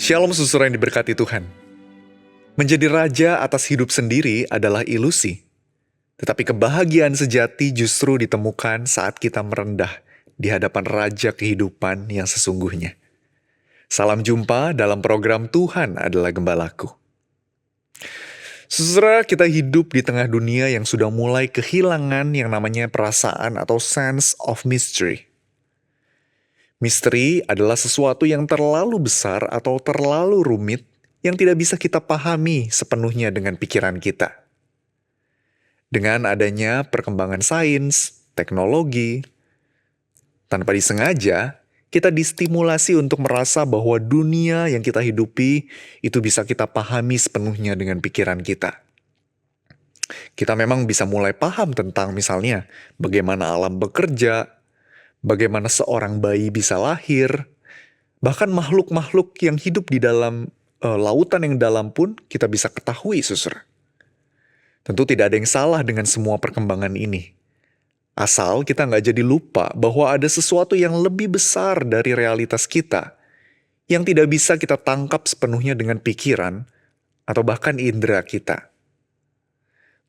Shalom saudara yang diberkati Tuhan. Menjadi raja atas hidup sendiri adalah ilusi. Tetapi kebahagiaan sejati justru ditemukan saat kita merendah di hadapan raja kehidupan yang sesungguhnya. Salam jumpa dalam program Tuhan adalah Gembalaku. Saudara, kita hidup di tengah dunia yang sudah mulai kehilangan yang namanya perasaan atau sense of mystery. Misteri adalah sesuatu yang terlalu besar atau terlalu rumit yang tidak bisa kita pahami sepenuhnya dengan pikiran kita. Dengan adanya perkembangan sains, teknologi, tanpa disengaja, kita distimulasi untuk merasa bahwa dunia yang kita hidupi itu bisa kita pahami sepenuhnya dengan pikiran kita. Kita memang bisa mulai paham tentang misalnya bagaimana alam bekerja, bagaimana seorang bayi bisa lahir, bahkan makhluk-makhluk yang hidup di dalam lautan yang dalam pun kita bisa ketahui, saudara. Tentu tidak ada yang salah dengan semua perkembangan ini. Asal kita nggak jadi lupa bahwa ada sesuatu yang lebih besar dari realitas kita, yang tidak bisa kita tangkap sepenuhnya dengan pikiran, atau bahkan indera kita.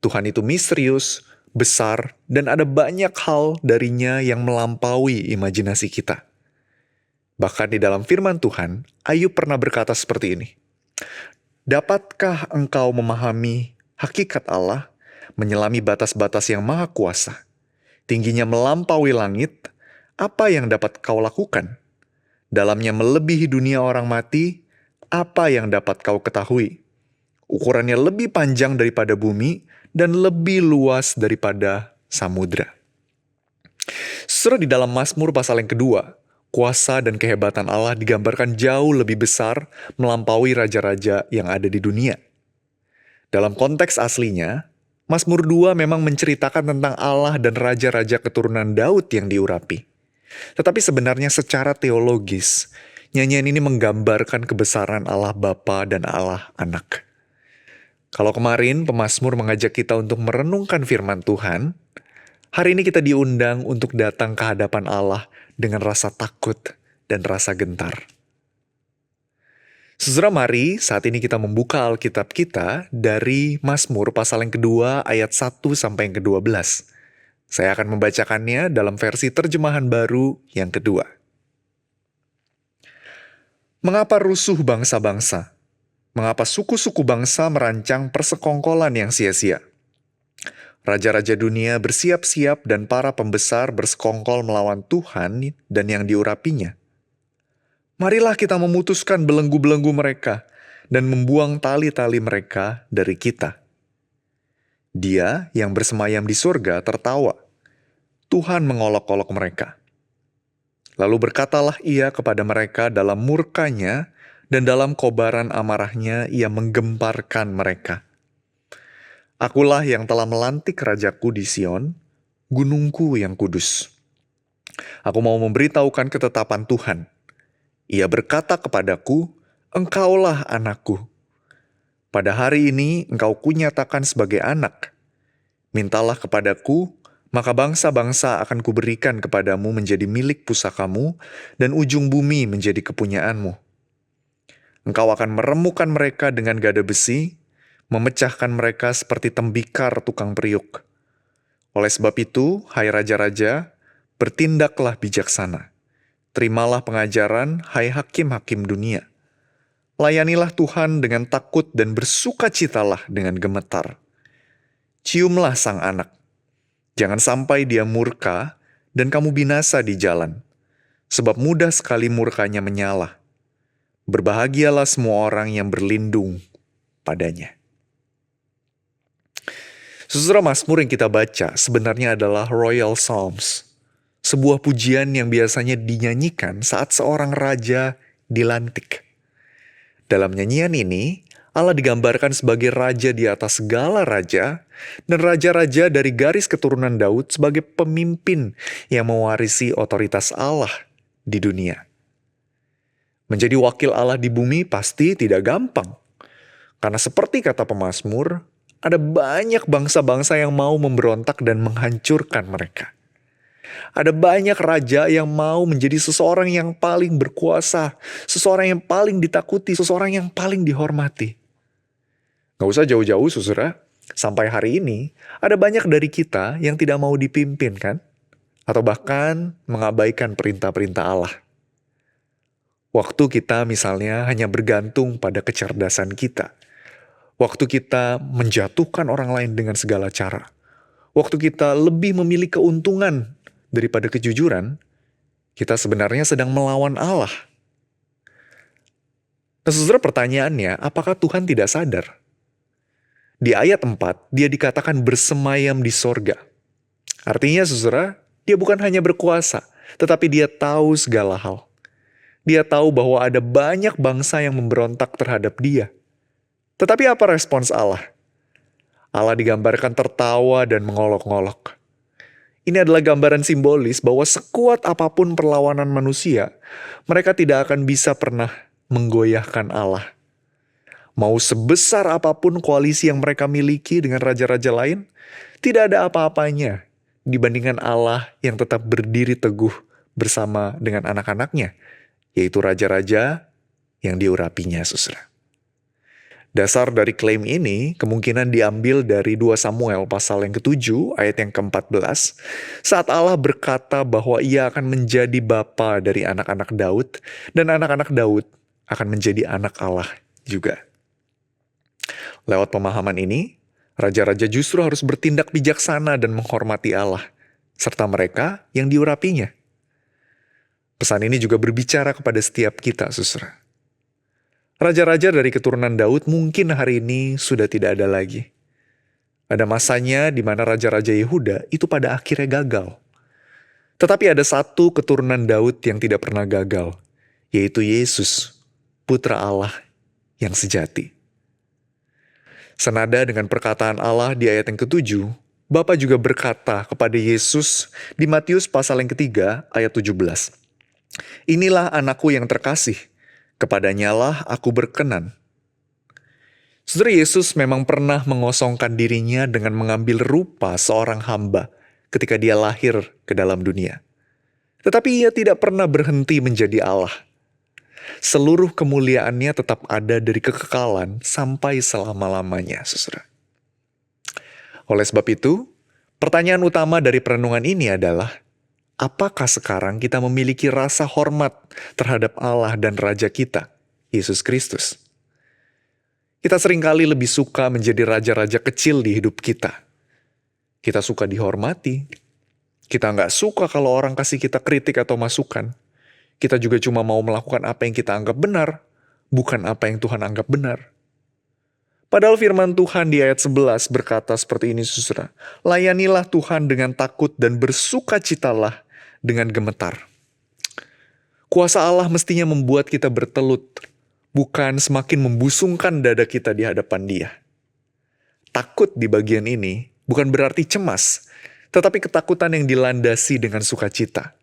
Tuhan itu misterius, besar, dan ada banyak hal darinya yang melampaui imajinasi kita. Bahkan di dalam firman Tuhan, Ayub pernah berkata seperti ini, "Dapatkah engkau memahami hakikat Allah, menyelami batas-batas yang maha kuasa? Tingginya melampaui langit, apa yang dapat kau lakukan? Dalamnya melebihi dunia orang mati, apa yang dapat kau ketahui? Ukurannya lebih panjang daripada bumi, dan lebih luas daripada samudra." Saudara, di dalam Mazmur pasal yang kedua, kuasa dan kehebatan Allah digambarkan jauh lebih besar melampaui raja-raja yang ada di dunia. Dalam konteks aslinya, Mazmur 2 memang menceritakan tentang Allah dan raja-raja keturunan Daud yang diurapi. Tetapi sebenarnya secara teologis, nyanyian ini menggambarkan kebesaran Allah Bapa dan Allah Anak. Kalau kemarin pemazmur mengajak kita untuk merenungkan firman Tuhan, hari ini kita diundang untuk datang ke hadapan Allah dengan rasa takut dan rasa gentar. Saudara, mari saat ini kita membuka Alkitab kita dari Mazmur pasal yang kedua ayat 1 sampai yang ke-12. Saya akan membacakannya dalam versi terjemahan baru yang kedua. Mengapa rusuh bangsa-bangsa? Mengapa suku-suku bangsa merancang persekongkolan yang sia-sia? Raja-raja dunia bersiap-siap dan para pembesar bersekongkol melawan Tuhan dan yang diurapinya. Marilah kita memutuskan belenggu-belenggu mereka dan membuang tali-tali mereka dari kita. Dia yang bersemayam di surga tertawa. Tuhan mengolok-olok mereka. Lalu berkatalah ia kepada mereka dalam murkanya, dan dalam kobaran amarahnya ia menggemparkan mereka. Akulah yang telah melantik rajaku di Sion, gunungku yang kudus. Aku mau memberitahukan ketetapan Tuhan. Ia berkata kepadaku, "Engkaulah anakku. Pada hari ini engkau kunyatakan sebagai anak. Mintalah kepadaku, maka bangsa-bangsa akan kuberikan kepadamu menjadi milik pusakamu, dan ujung bumi menjadi kepunyaanmu. Engkau akan meremukkan mereka dengan gada besi, memecahkan mereka seperti tembikar tukang periuk. Oleh sebab itu, hai raja-raja, bertindaklah bijaksana. Terimalah pengajaran, hai hakim-hakim dunia. Layanilah Tuhan dengan takut dan bersukacitalah dengan gemetar. Ciumlah sang anak. Jangan sampai dia murka dan kamu binasa di jalan, sebab mudah sekali murkanya menyala. Berbahagialah semua orang yang berlindung padanya." Saudara, Mazmur yang kita baca sebenarnya adalah Royal Psalms. Sebuah pujian yang biasanya dinyanyikan saat seorang raja dilantik. Dalam nyanyian ini, Allah digambarkan sebagai raja di atas segala raja, dan raja-raja dari garis keturunan Daud sebagai pemimpin yang mewarisi otoritas Allah di dunia. Menjadi wakil Allah di bumi pasti tidak gampang. Karena seperti kata pemazmur, ada banyak bangsa-bangsa yang mau memberontak dan menghancurkan mereka. Ada banyak raja yang mau menjadi seseorang yang paling berkuasa, seseorang yang paling ditakuti, seseorang yang paling dihormati. Gak usah jauh-jauh, saudara. Sampai hari ini, ada banyak dari kita yang tidak mau dipimpin, kan? Atau bahkan mengabaikan perintah-perintah Allah. Waktu kita misalnya hanya bergantung pada kecerdasan kita. Waktu kita menjatuhkan orang lain dengan segala cara. Waktu kita lebih memilih keuntungan daripada kejujuran, kita sebenarnya sedang melawan Allah. Nah, saudara, pertanyaannya, apakah Tuhan tidak sadar? Di ayat 4, dia dikatakan bersemayam di sorga. Artinya, saudara, dia bukan hanya berkuasa, tetapi dia tahu segala hal. Dia tahu bahwa ada banyak bangsa yang memberontak terhadap dia. Tetapi apa respons Allah? Allah digambarkan tertawa dan mengolok-ngolok. Ini adalah gambaran simbolis bahwa sekuat apapun perlawanan manusia, mereka tidak akan bisa pernah menggoyahkan Allah. Mau sebesar apapun koalisi yang mereka miliki dengan raja-raja lain, tidak ada apa-apanya dibandingkan Allah yang tetap berdiri teguh bersama dengan anak-anaknya, yaitu raja-raja yang diurapinya, saudara. Dasar dari klaim ini kemungkinan diambil dari 2 Samuel pasal yang ke-7 ayat yang ke-14, saat Allah berkata bahwa ia akan menjadi bapa dari anak-anak Daud, dan anak-anak Daud akan menjadi anak Allah juga. Lewat pemahaman ini, raja-raja justru harus bertindak bijaksana dan menghormati Allah, serta mereka yang diurapinya. Pesan ini juga berbicara kepada setiap kita, saudara. Raja-raja dari keturunan Daud mungkin hari ini sudah tidak ada lagi. Ada masanya di mana raja-raja Yehuda itu pada akhirnya gagal. Tetapi ada satu keturunan Daud yang tidak pernah gagal, yaitu Yesus, Putra Allah yang sejati. Senada dengan perkataan Allah di ayat yang ke-7, Bapa juga berkata kepada Yesus di Matius pasal yang ke-3 ayat 17. Inilah anakku yang terkasih, kepadanyalah aku berkenan. Saudara, Yesus memang pernah mengosongkan dirinya dengan mengambil rupa seorang hamba ketika dia lahir ke dalam dunia. Tetapi ia tidak pernah berhenti menjadi Allah. Seluruh kemuliaannya tetap ada dari kekekalan sampai selama-lamanya, saudara. Oleh sebab itu, pertanyaan utama dari perenungan ini adalah, apakah sekarang kita memiliki rasa hormat terhadap Allah dan Raja kita, Yesus Kristus? Kita seringkali lebih suka menjadi raja-raja kecil di hidup kita. Kita suka dihormati. Kita nggak suka kalau orang kasih kita kritik atau masukan. Kita juga cuma mau melakukan apa yang kita anggap benar, bukan apa yang Tuhan anggap benar. Padahal firman Tuhan di ayat 11 berkata seperti ini, saudara. Layanilah Tuhan dengan takut dan bersukacitalah dengan gemetar. Kuasa Allah mestinya membuat kita bertelut, bukan semakin membusungkan dada kita di hadapan Dia. Takut di bagian ini bukan berarti cemas, tetapi ketakutan yang dilandasi dengan sukacita.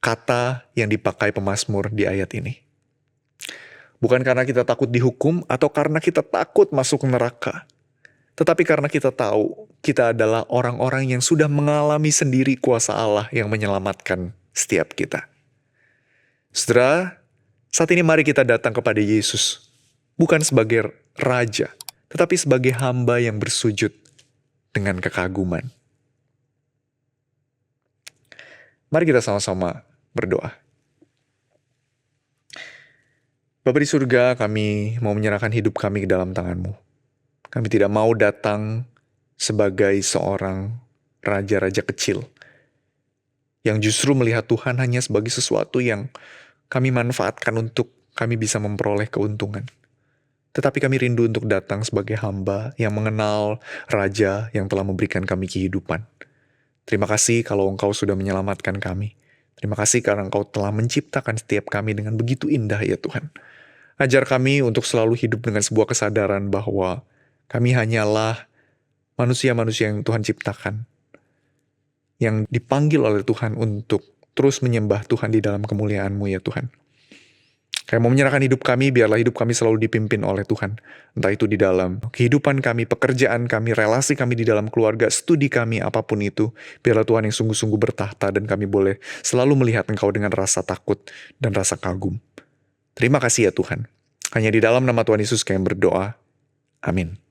Kata yang dipakai pemazmur di ayat ini. Bukan karena kita takut dihukum atau karena kita takut masuk neraka. Tetapi karena kita tahu kita adalah orang-orang yang sudah mengalami sendiri kuasa Allah yang menyelamatkan setiap kita. Saudara, saat ini mari kita datang kepada Yesus. Bukan sebagai raja, tetapi sebagai hamba yang bersujud dengan kekaguman. Mari kita sama-sama berdoa. Bapa di surga, kami mau menyerahkan hidup kami ke dalam tangan-Mu. Kami tidak mau datang sebagai seorang raja-raja kecil yang justru melihat Tuhan hanya sebagai sesuatu yang kami manfaatkan untuk kami bisa memperoleh keuntungan. Tetapi kami rindu untuk datang sebagai hamba yang mengenal Raja yang telah memberikan kami kehidupan. Terima kasih kalau Engkau sudah menyelamatkan kami. Terima kasih karena Engkau telah menciptakan setiap kami dengan begitu indah ya Tuhan. Ajar kami untuk selalu hidup dengan sebuah kesadaran bahwa kami hanyalah manusia-manusia yang Tuhan ciptakan, yang dipanggil oleh Tuhan untuk terus menyembah Tuhan di dalam kemuliaan-Mu ya Tuhan. Kayak mau menyerahkan hidup kami, biarlah hidup kami selalu dipimpin oleh Tuhan. Entah itu di dalam kehidupan kami, pekerjaan kami, relasi kami di dalam keluarga, studi kami, apapun itu. Biarlah Tuhan yang sungguh-sungguh bertahta dan kami boleh selalu melihat Engkau dengan rasa takut dan rasa kagum. Terima kasih ya Tuhan. Hanya di dalam nama Tuhan Yesus kami berdoa. Amin.